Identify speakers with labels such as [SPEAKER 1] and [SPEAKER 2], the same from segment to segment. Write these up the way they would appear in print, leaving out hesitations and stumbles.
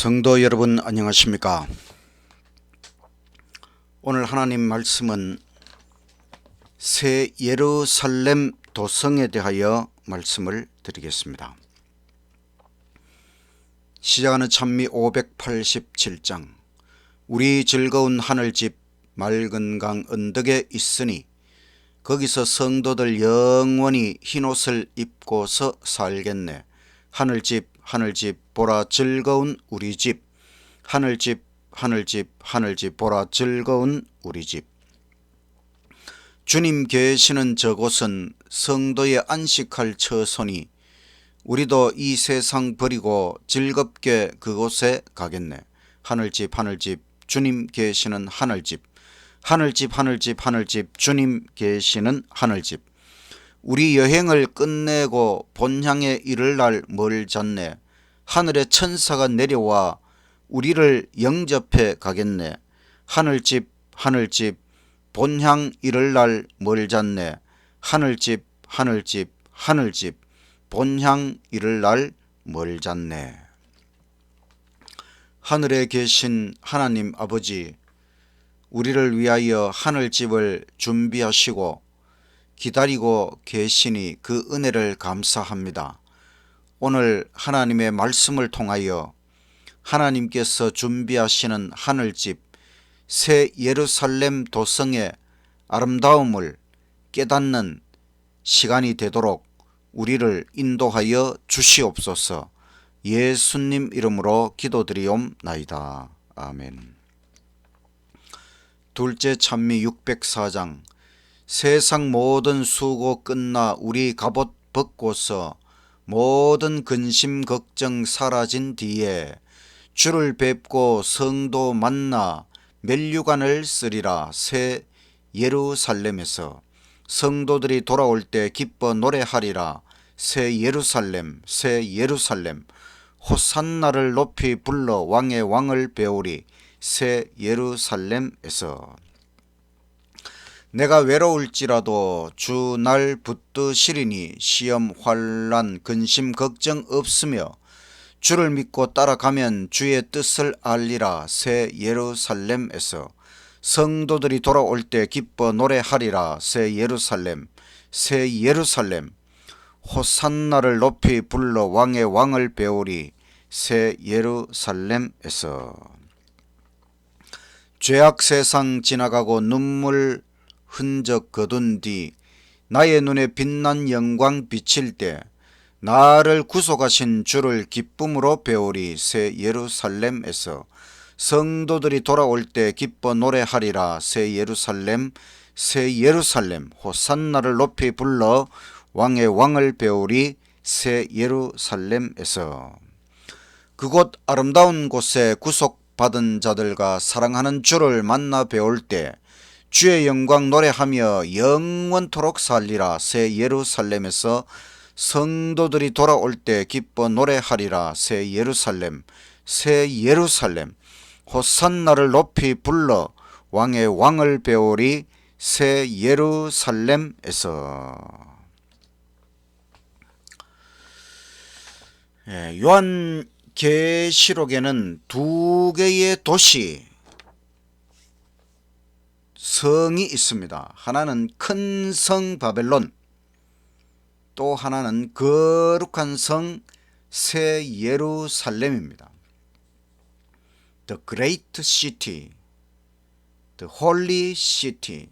[SPEAKER 1] 성도 여러분 안녕하십니까? 오늘 하나님 말씀은 새 예루살렘 도성에 대하여 말씀을 드리겠습니다. 시작하는 찬미 587장. 우리 즐거운 하늘집 맑은 강 언덕에 있으니 거기서 성도들 영원히 흰옷을 입고서 살겠네. 하늘집 하늘집 보라 즐거운 우리 집. 하늘집 하늘집 하늘집 보라 즐거운 우리 집. 주님 계시는 저곳은 성도의 안식할 처소니 우리도 이 세상 버리고 즐겁게 그곳에 가겠네. 하늘집 하늘집 주님 계시는 하늘집. 하늘집 하늘집 하늘집 주님 계시는 하늘집. 우리 여행을 끝내고 본향에 이를 날 멀잖네. 하늘의 천사가 내려와 우리를 영접해 가겠네. 하늘집 하늘집 본향 이를 날 멀잖네. 하늘집 하늘집 하늘집 본향 이를 날 멀잖네. 하늘에 계신 하나님 아버지, 우리를 위하여 하늘집을 준비하시고 기다리고 계시니 그 은혜를 감사합니다. 오늘 하나님의 말씀을 통하여 하나님께서 준비하시는 하늘집 새 예루살렘 도성의 아름다움을 깨닫는 시간이 되도록 우리를 인도하여 주시옵소서. 예수님 이름으로 기도드리옵나이다. 아멘. 둘째 찬미 604장. 세상 모든 수고 끝나 우리 갑옷 벗고서 모든 근심 걱정 사라진 뒤에 주를 뵙고 성도 만나 면류관을 쓰리라. 새 예루살렘에서 성도들이 돌아올 때 기뻐 노래하리라. 새 예루살렘 새 예루살렘 호산나를 높이 불러 왕의 왕을 배우리. 새 예루살렘에서 내가 외로울지라도 주 날 붙드시리니 시험 환난 근심 걱정 없으며 주를 믿고 따라가면 주의 뜻을 알리라. 새 예루살렘에서 성도들이 돌아올 때 기뻐 노래하리라. 새 예루살렘 새 예루살렘 호산나를 높이 불러 왕의 왕을 배우리. 새 예루살렘에서 죄악 세상 지나가고 눈물 흔적 거둔 뒤 나의 눈에 빛난 영광 비칠 때 나를 구속하신 주를 기쁨으로 배우리. 새 예루살렘에서 성도들이 돌아올 때 기뻐 노래하리라. 새 예루살렘 새 예루살렘 호산나를 높이 불러 왕의 왕을 배우리. 새 예루살렘에서 그곳 아름다운 곳에 구속받은 자들과 사랑하는 주를 만나 배울 때 주의 영광 노래하며 영원토록 살리라. 새 예루살렘에서 성도들이 돌아올 때 기뻐 노래하리라. 새 예루살렘 새 예루살렘 호산나를 높이 불러 왕의 왕을 배우리. 새 예루살렘에서. 요한계시록에는 두 개의 도시 성이 있습니다. 하나는 큰 성 바벨론, 또 하나는 거룩한 성 새 예루살렘입니다. The Great City, The Holy City.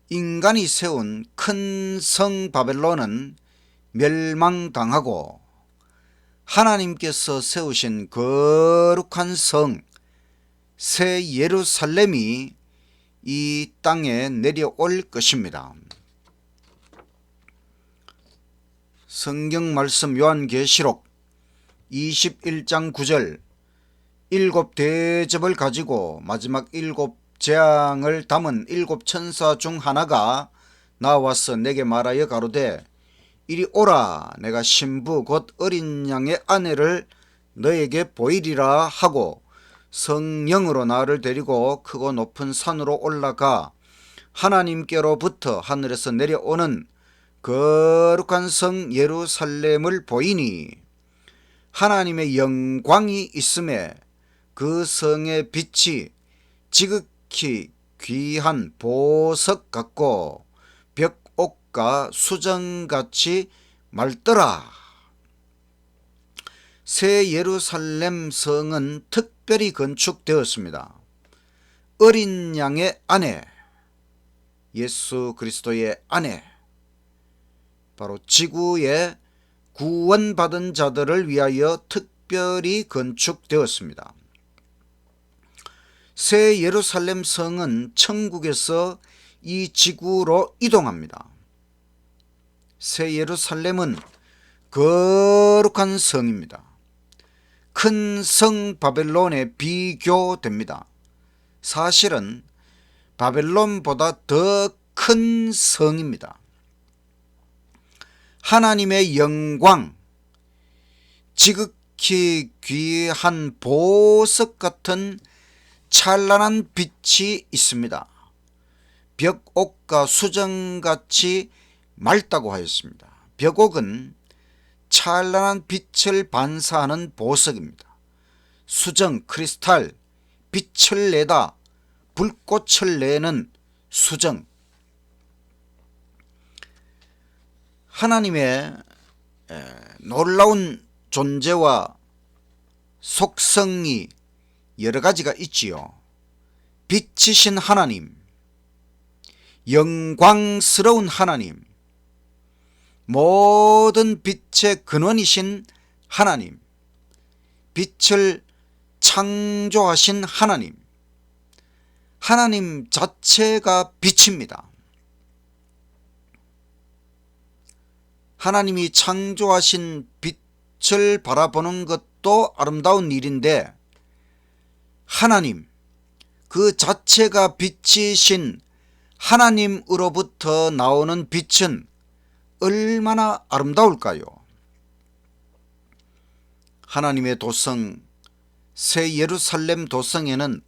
[SPEAKER 1] 인간이 세운 큰 성 바벨론은 멸망당하고 하나님께서 세우신 거룩한 성 새 예루살렘이 이 땅에 내려올 것입니다. 성경 말씀 요한계시록 21장 9절. 일곱 대접을 가지고 마지막 일곱 재앙을 담은 일곱 천사 중 하나가 나와서 내게 말하여 가로되 이리 오라. 내가 신부 곧 어린 양의 아내를 너에게 보이리라 하고 성령으로 나를 데리고 크고 높은 산으로 올라가 하나님께로부터 하늘에서 내려오는 거룩한 성 예루살렘을 보이니 하나님의 영광이 있음에 그 성의 빛이 지극히 귀한 보석 같고 벽옥과 수정같이 맑더라. 새 예루살렘 성은 특별히 건축되었습니다. 어린 양의 아내, 예수 그리스도의 아내, 바로 지구의 구원받은 자들을 위하여 특별히 건축되었습니다. 새 예루살렘 성은 천국에서 이 지구로 이동합니다. 새 예루살렘은 거룩한 성입니다. 큰 성 바벨론에 비교됩니다. 사실은 바벨론보다 더 큰 성입니다. 하나님의 영광, 지극히 귀한 보석 같은 찬란한 빛이 있습니다. 벽옥과 수정같이 맑다고 하였습니다. 벽옥은 찬란한 빛을 반사하는 보석입니다. 수정, 크리스탈, 빛을 내다 불꽃을 내는 수정. 하나님의 놀라운 존재와 속성이 여러 가지가 있지요. 빛이신 하나님, 영광스러운 하나님, 모든 빛의 근원이신 하나님, 빛을 창조하신 하나님, 하나님 자체가 빛입니다. 하나님이 창조하신 빛을 바라보는 것도 아름다운 일인데, 하나님, 그 자체가 빛이신 하나님으로부터 나오는 빛은 얼마나 아름다울까요? 하나님의 도성, 새 예루살렘 도성에는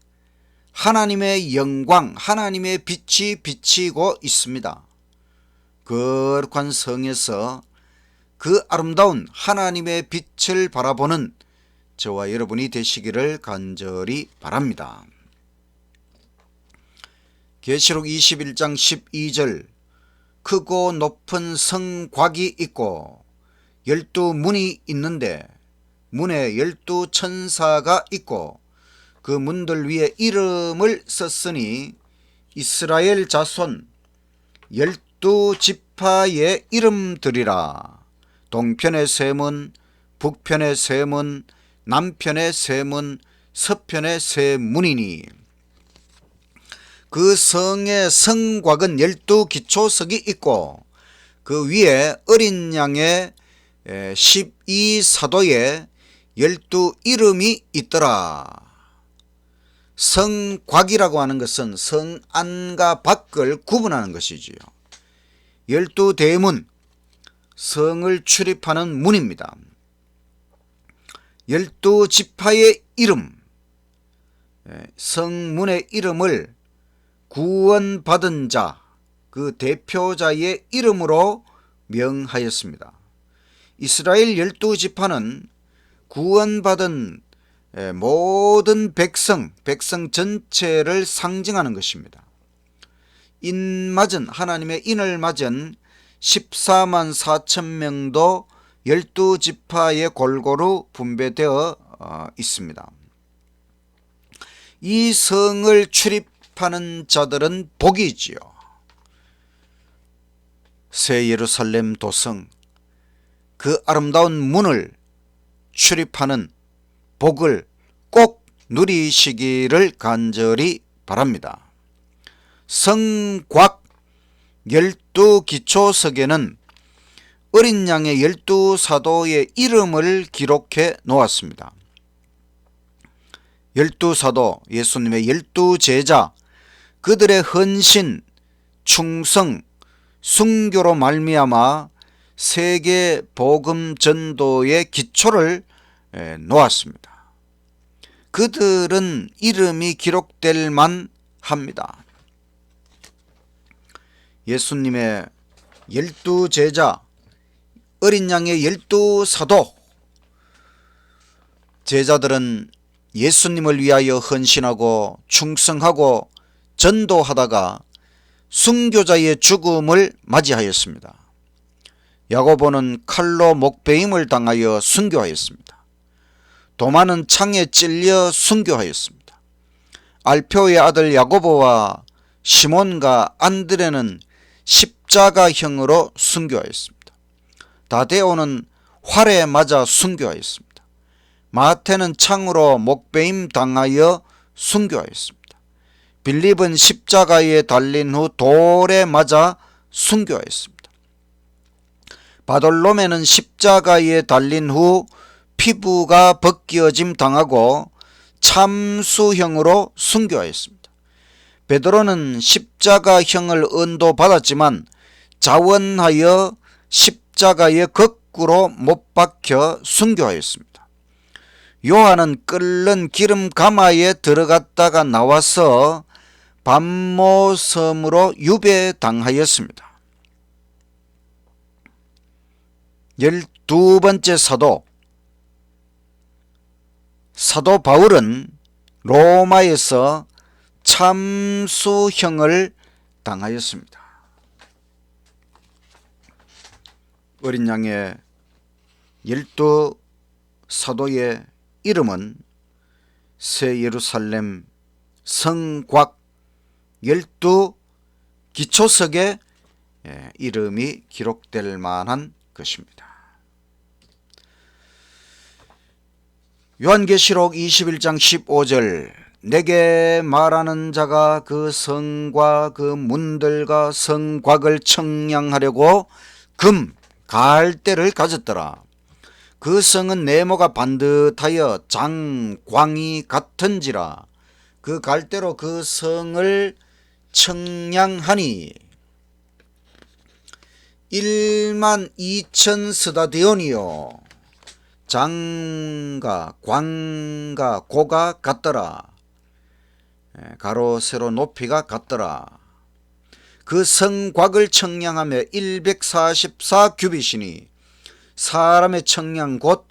[SPEAKER 1] 하나님의 영광, 하나님의 빛이 비치고 있습니다. 거룩한 성에서 그 아름다운 하나님의 빛을 바라보는 저와 여러분이 되시기를 간절히 바랍니다. 계시록 21장 12절, 크고 높은 성곽이 있고 12문이 있는데 문에 12천사가 있고 그 문들 위에 이름을 썼으니 이스라엘 자손 12지파의 이름들이라. 동편의 세 문, 북편의 세 문, 남편의 세 문, 서편의 세 문이니 그 성의 성곽은 12기초석이 있고 그 위에 어린 양의 12사도의 12이름이 있더라. 성곽이라고 하는 것은 성 안과 밖을 구분하는 것이지요. 12대문, 성을 출입하는 문입니다. 12지파의 이름, 성문의 이름을 구원받은 자, 그 대표자의 이름으로 명하였습니다. 이스라엘 12지파는 구원받은 모든 백성 전체를 상징하는 것입니다. 인맞은, 하나님의 인을 맞은 14만 4천 명도 12지파에 골고루 분배되어 있습니다. 이 성을 출입하는 자들은 복이지요. 새 예루살렘 도성, 그 아름다운 문을 출입하는 복을 꼭 누리시기를 간절히 바랍니다. 성곽 12기초석에는 어린 양의 12사도의 이름을 기록해 놓았습니다. 12사도, 예수님의 12제자, 그들의 헌신, 충성, 순교로 말미암아 세계 복음 전도의 기초를 놓았습니다. 그들은 이름이 기록될 만합니다. 예수님의 12제자, 어린 양의 12사도, 제자들은 예수님을 위하여 헌신하고 충성하고 전도하다가 순교자의 죽음을 맞이하였습니다. 야고보는 칼로 목베임을 당하여 순교하였습니다. 도마는 창에 찔려 순교하였습니다. 알페오의 아들 야고보와 시몬과 안드레는 십자가형으로 순교하였습니다. 다데오는 활에 맞아 순교하였습니다. 마태는 창으로 목베임 당하여 순교하였습니다. 빌립은 십자가에 달린 후 돌에 맞아 순교하였습니다. 바돌로메는 십자가에 달린 후 피부가 벗겨짐 당하고 참수형으로 순교하였습니다. 베드로는 십자가형을 언도받았지만 자원하여 십자가에 거꾸로 못 박혀 순교하였습니다. 요한은 끓는 기름 가마에 들어갔다가 나와서 반모섬으로 유배당하였습니다. 12번째 사도 바울은 로마에서 참수형을 당하였습니다. 어린 양의 12사도의 이름은 새 예루살렘 성곽 12기초석에 이름이 기록될 만한 것입니다. 요한계시록 21장 15절 내게 말하는 자가 그 성과 그 문들과 성곽을 청량하려고 금, 갈대를 가졌더라. 그 성은 네모가 반듯하여 장광이 같은지라. 그 갈대로 그 성을 청량하니 12,000 스다디온이요 장과 광과 고가 같더라. 가로 세로 높이가 같더라. 그 성곽을 청량하며 144규빗이니 사람의 청량 곧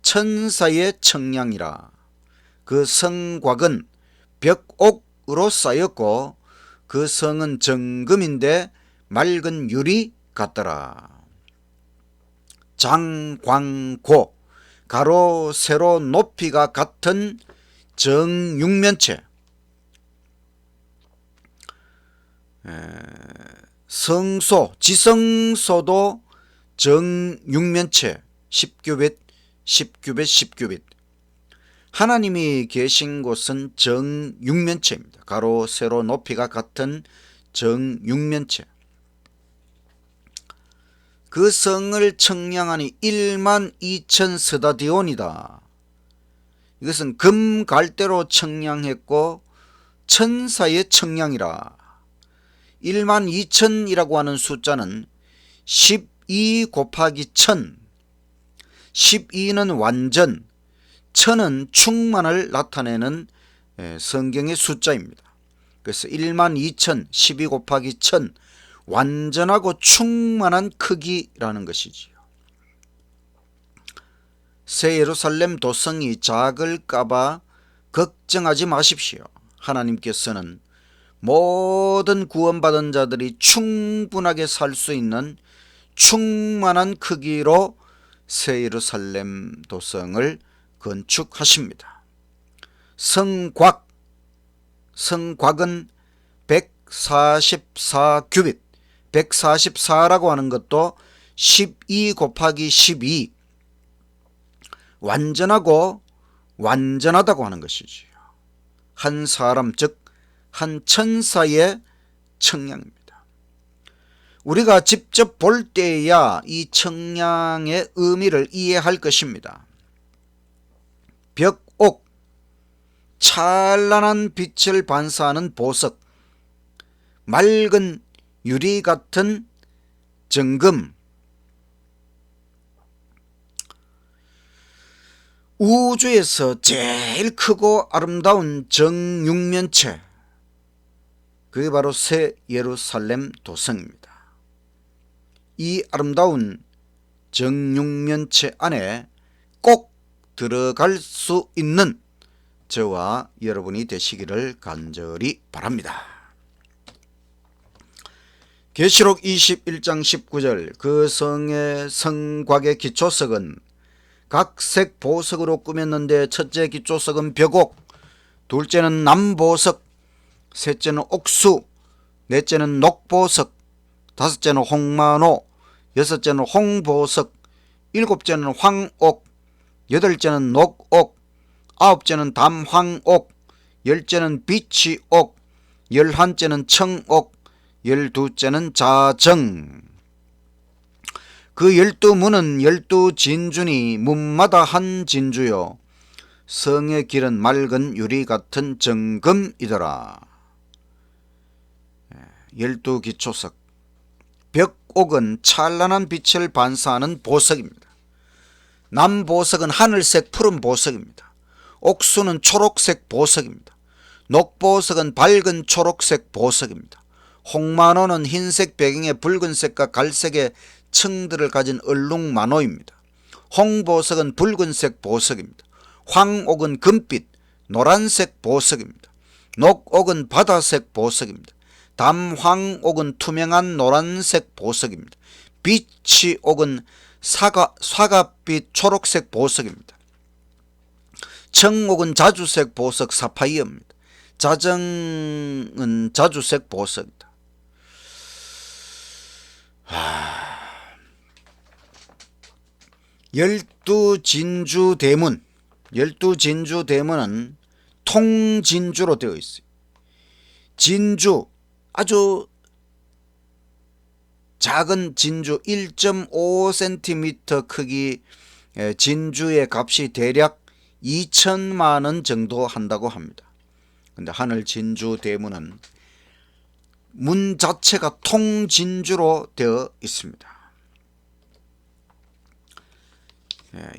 [SPEAKER 1] 천사의 청량이라. 그 성곽은 벽옥으로 쌓였고 그 성은 정금인데 맑은 유리 같더라. 장광고 가로 세로 높이가 같은 정육면체 성소 지성소도 정육면체 10규빗 10규빗 10규빗 하나님이 계신 곳은 정육면체입니다. 가로 세로 높이가 같은 정육면체. 그 성을 청량하니 12,000 스다디온이다. 이것은 금 갈대로 청량했고 천사의 청량이라. 12,000이라고 하는 숫자는 12 곱하기 1000, 12는 완전, 1000은 충만을 나타내는 성경의 숫자입니다. 그래서 12,000, 12 곱하기 1000, 완전하고 충만한 크기라는 것이지요. 새 예루살렘 도성이 작을까봐 걱정하지 마십시오. 하나님께서는 모든 구원받은 자들이 충분하게 살 수 있는 충만한 크기로 새 예루살렘 도성을 건축하십니다. 성곽은 144규빗, 144라고 하는 것도 12 곱하기 12, 완전하고 완전하다고 하는 것이지요. 한 사람 즉 한 천사의 청량입니다. 우리가 직접 볼 때야 이 청량의 의미를 이해할 것입니다. 벽옥, 찬란한 빛을 반사하는 보석, 맑은 유리 같은 정금, 우주에서 제일 크고 아름다운 정육면체, 그게 바로 새 예루살렘 도성입니다. 이 아름다운 정육면체 안에 꼭 들어갈 수 있는 저와 여러분이 되시기를 간절히 바랍니다. 계시록 21장 19절 그 성의 성곽의 기초석은 각색 보석으로 꾸몄는데 첫째 기초석은 벽옥, 둘째는 남보석, 셋째는 옥수, 넷째는 녹보석, 다섯째는 홍마노, 여섯째는 홍보석, 일곱째는 황옥, 여덟째는 녹옥, 아홉째는 담황옥, 열째는 비치옥, 열한째는 청옥, 열두째는 자정. 그 12문은 12진주니 문마다 한 진주요 성의 길은 맑은 유리 같은 정금이더라. 12기초석. 벽옥은 찬란한 빛을 반사하는 보석입니다. 남보석은 하늘색 푸른 보석입니다. 옥수는 초록색 보석입니다. 녹보석은 밝은 초록색 보석입니다. 홍마노는 흰색 배경에 붉은색과 갈색의 층들을 가진 얼룩마노입니다. 홍보석은 붉은색 보석입니다. 황옥은 금빛 노란색 보석입니다. 녹옥은 바다색 보석입니다. 담황옥은 투명한 노란색 보석입니다. 비치옥은 사과빛 초록색 보석입니다. 청옥은 자주색 보석 사파이어입니다. 자정은 자주색 보석이다. 열두 진주 대문은 통진주로 되어 있어요. 진주, 아주 작은 진주 1.5cm 크기 진주의 값이 대략 2천만 원 정도 한다고 합니다. 근데 하늘 진주 대문은 문 자체가 통진주로 되어 있습니다.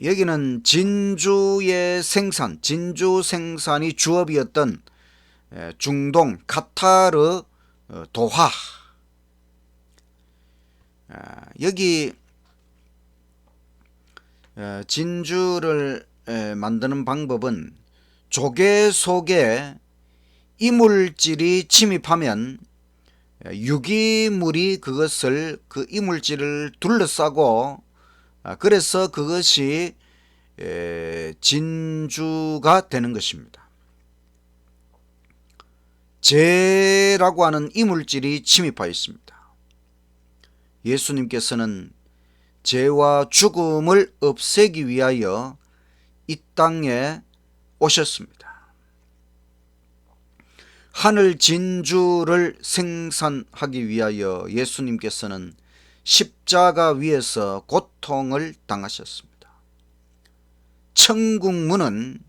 [SPEAKER 1] 여기는 진주의 생산, 진주 생산이 주업이었던 중동 카타르 도하, 여기 진주를 만드는 방법은 조개 속에 이물질이 침입하면 유기물이 그 이물질을 둘러싸고 그래서 그것이 진주가 되는 것입니다. 재라고 하는 이물질이 침입하여 있습니다. 예수님께서는 죄와 죽음을 없애기 위하여 이 땅에 오셨습니다. 하늘 진주를 생산하기 위하여 예수님께서는 십자가 위에서 고통을 당하셨습니다. 천국문은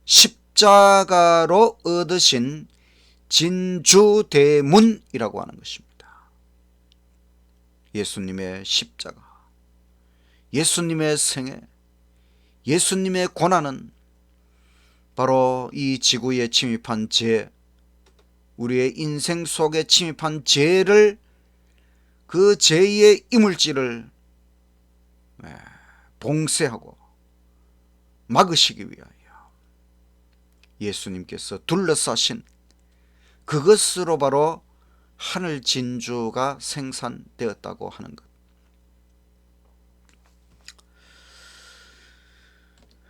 [SPEAKER 1] 십자가로 얻으신 진주대문이라고 하는 것입니다. 예수님의 십자가, 예수님의 생애, 예수님의 고난은 바로 이 지구에 침입한 죄, 우리의 인생 속에 침입한 죄를, 그 죄의 이물질을 봉쇄하고 막으시기 위하여 예수님께서 둘러싸신 그것으로 바로 하늘 진주가 생산되었다고 하는 것.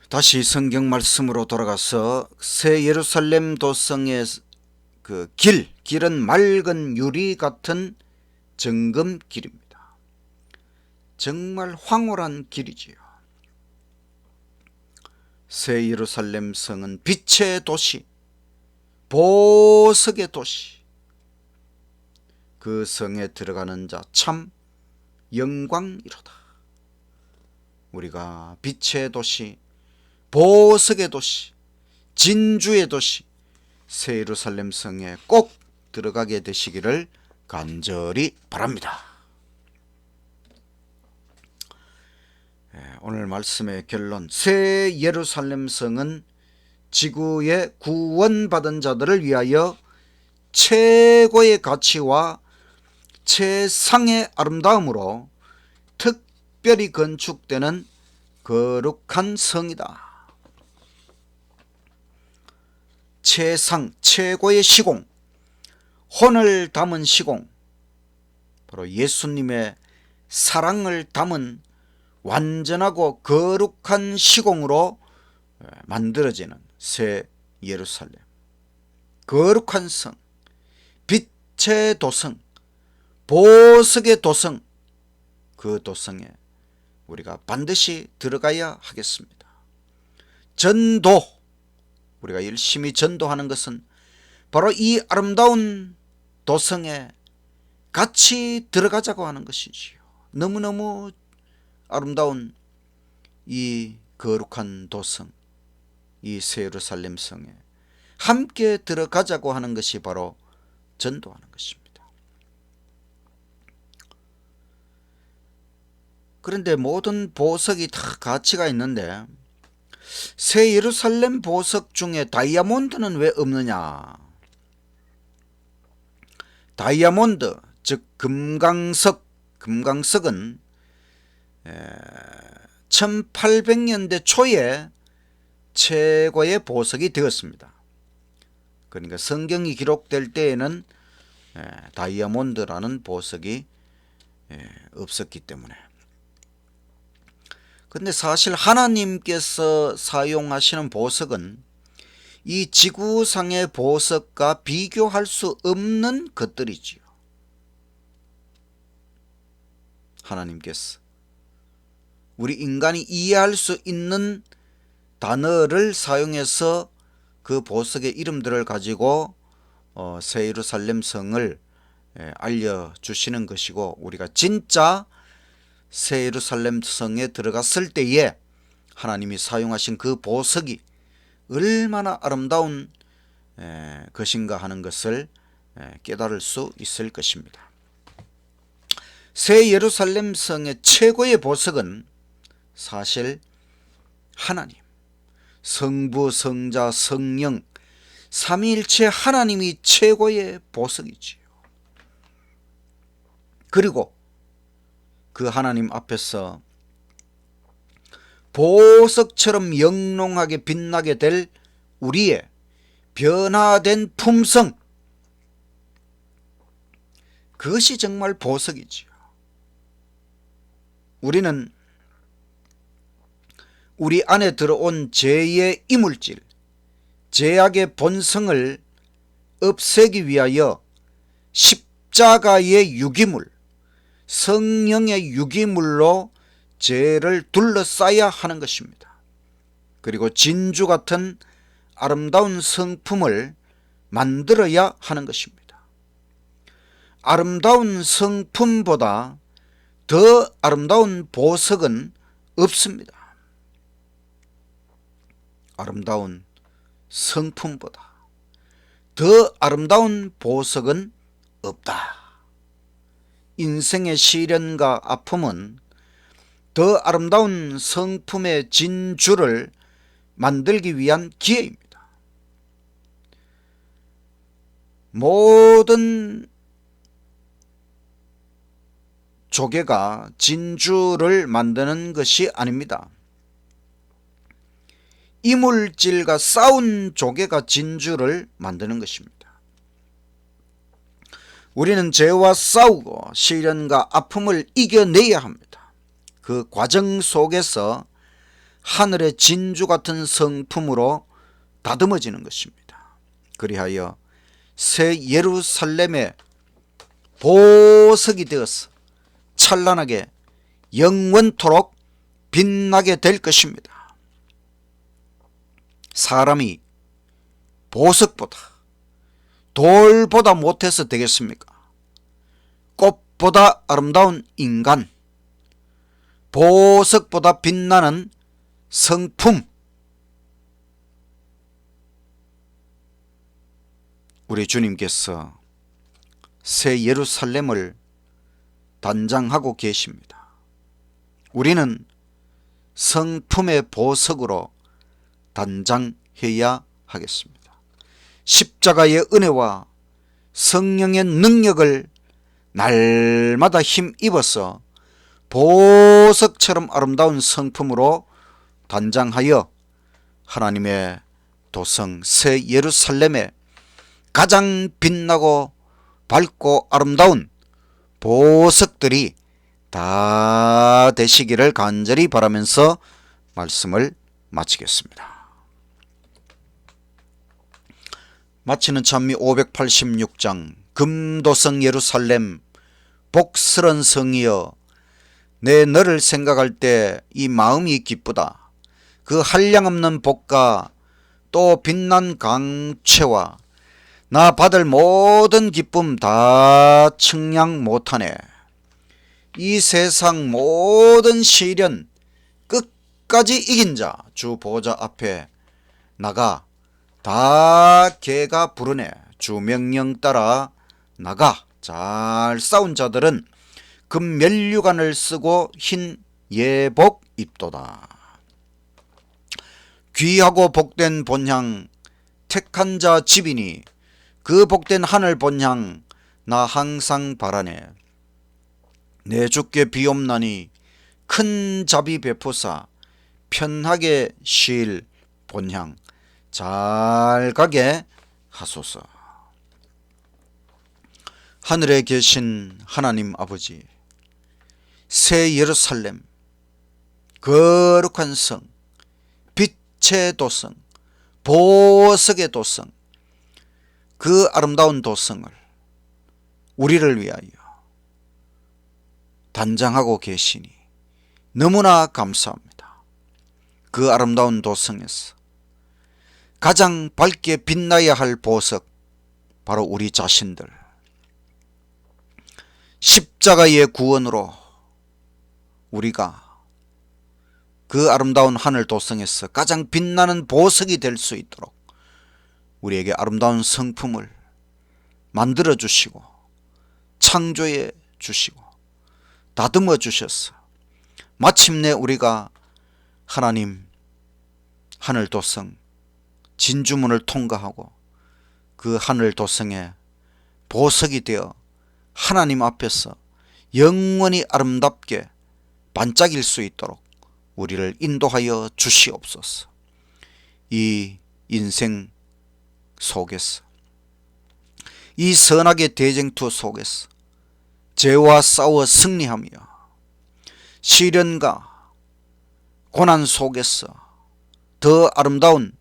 [SPEAKER 1] 다시 성경 말씀으로 돌아가서 새 예루살렘 도성의 그 길은 맑은 유리 같은 정금 길입니다. 정말 황홀한 길이지요. 새 예루살렘 성은 빛의 도시, 보석의 도시. 그 성에 들어가는 자 참 영광이로다. 우리가 빛의 도시, 보석의 도시, 진주의 도시 새 예루살렘 성에 꼭 들어가게 되시기를 간절히 바랍니다. 오늘 말씀의 결론, 새 예루살렘 성은 지구의 구원받은 자들을 위하여 최고의 가치와 최상의 아름다움으로 특별히 건축되는 거룩한 성이다. 최고의 시공, 혼을 담은 시공, 바로 예수님의 사랑을 담은 완전하고 거룩한 시공으로 만들어지는 새 예루살렘, 거룩한 성, 빛의 도성, 보석의 도성, 그 도성에 우리가 반드시 들어가야 하겠습니다. 전도, 우리가 열심히 전도하는 것은 바로 이 아름다운 도성에 같이 들어가자고 하는 것이지요. 너무너무 아름다운 이 거룩한 도성, 이 새 예루살렘 성에 함께 들어가자고 하는 것이 바로 전도하는 것입니다. 그런데 모든 보석이 다 가치가 있는데 새 예루살렘 보석 중에 다이아몬드는 왜 없느냐? 다이아몬드, 즉 금강석은 1800년대 초에 최고의 보석이 되었습니다. 그러니까 성경이 기록될 때에는 다이아몬드라는 보석이 없었기 때문에. 근데 사실 하나님께서 사용하시는 보석은 이 지구상의 보석과 비교할 수 없는 것들이지요. 하나님께서 우리 인간이 이해할 수 있는 단어를 사용해서 그 보석의 이름들을 가지고 새 예루살렘 성을 알려주시는 것이고, 우리가 진짜 새 예루살렘 성에 들어갔을 때에 하나님이 사용하신 그 보석이 얼마나 아름다운 것인가 하는 것을 깨달을 수 있을 것입니다. 새 예루살렘 성의 최고의 보석은 사실 하나님, 성부, 성자, 성령, 삼위일체 하나님이 최고의 보석이지요. 그리고 그 하나님 앞에서 보석처럼 영롱하게 빛나게 될 우리의 변화된 품성, 그것이 정말 보석이지요. 우리는 우리 안에 들어온 죄의 이물질, 죄악의 본성을 없애기 위하여 십자가의 유기물, 성령의 유기물로 죄를 둘러싸야 하는 것입니다. 그리고 진주 같은 아름다운 성품을 만들어야 하는 것입니다. 아름다운 성품보다 더 아름다운 보석은 없습니다. 아름다운 성품보다 더 아름다운 보석은 없다. 인생의 시련과 아픔은 더 아름다운 성품의 진주를 만들기 위한 기회입니다. 모든 조개가 진주를 만드는 것이 아닙니다. 이물질과 싸운 조개가 진주를 만드는 것입니다. 우리는 죄와 싸우고 시련과 아픔을 이겨내야 합니다. 그 과정 속에서 하늘의 진주 같은 성품으로 다듬어지는 것입니다. 그리하여 새 예루살렘의 보석이 되어서 찬란하게 영원토록 빛나게 될 것입니다. 사람이 보석보다, 돌보다 못해서 되겠습니까? 꽃보다 아름다운 인간, 보석보다 빛나는 성품, 우리 주님께서 새 예루살렘을 단장하고 계십니다. 우리는 성품의 보석으로 단장해야 하겠습니다. 십자가의 은혜와 성령의 능력을 날마다 힘입어서 보석처럼 아름다운 성품으로 단장하여 하나님의 도성 새 예루살렘에 가장 빛나고 밝고 아름다운 보석들이 다 되시기를 간절히 바라면서 말씀을 마치겠습니다. 마치는 찬미 586장 금도성 예루살렘 복스런 성이여 내 너를 생각할 때 이 마음이 기쁘다. 그 한량없는 복과 또 빛난 강채와 나 받을 모든 기쁨 다 측량 못하네. 이 세상 모든 시련 끝까지 이긴 자 주 보좌 앞에 나가 다 개가 부르네. 주 명령 따라 나가. 잘 싸운 자들은 금 면류관을 쓰고 흰 예복 입도다. 귀하고 복된 본향 택한 자 집이니 그 복된 하늘 본향 나 항상 바라네. 내 주께 비옵나니 큰 자비 베푸사 편하게 쉴 본향 잘 가게 하소서. 하늘에 계신 하나님 아버지, 새 예루살렘 거룩한 성, 빛의 도성, 보석의 도성, 그 아름다운 도성을 우리를 위하여 단장하고 계시니 너무나 감사합니다. 그 아름다운 도성에서 가장 밝게 빛나야 할 보석, 바로 우리 자신들, 십자가의 구원으로 우리가 그 아름다운 하늘 도성에서 가장 빛나는 보석이 될 수 있도록 우리에게 아름다운 성품을 만들어 주시고 창조해 주시고 다듬어 주셔서 마침내 우리가 하나님 하늘 도성 진주문을 통과하고 그 하늘 도성의 보석이 되어 하나님 앞에서 영원히 아름답게 반짝일 수 있도록 우리를 인도하여 주시옵소서. 이 인생 속에서, 이 선악의 대쟁투 속에서 죄와 싸워 승리하며 시련과 고난 속에서 더 아름다운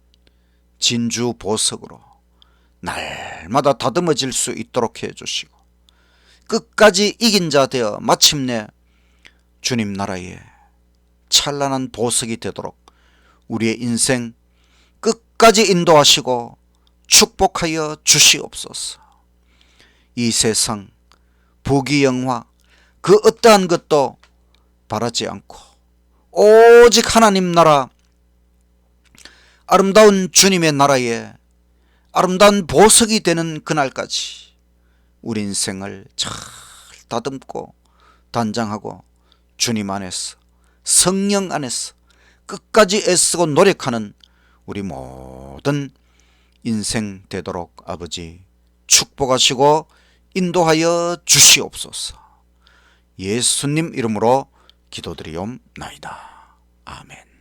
[SPEAKER 1] 진주 보석으로 날마다 다듬어질 수 있도록 해주시고 끝까지 이긴 자 되어 마침내 주님 나라의 찬란한 보석이 되도록 우리의 인생 끝까지 인도하시고 축복하여 주시옵소서. 이 세상 부귀영화 그 어떠한 것도 바라지 않고 오직 하나님 나라, 아름다운 주님의 나라에 아름다운 보석이 되는 그날까지 우리 인생을 잘 다듬고 단장하고 주님 안에서, 성령 안에서 끝까지 애쓰고 노력하는 우리 모든 인생 되도록 아버지 축복하시고 인도하여 주시옵소서. 예수님 이름으로 기도드리옵나이다. 아멘.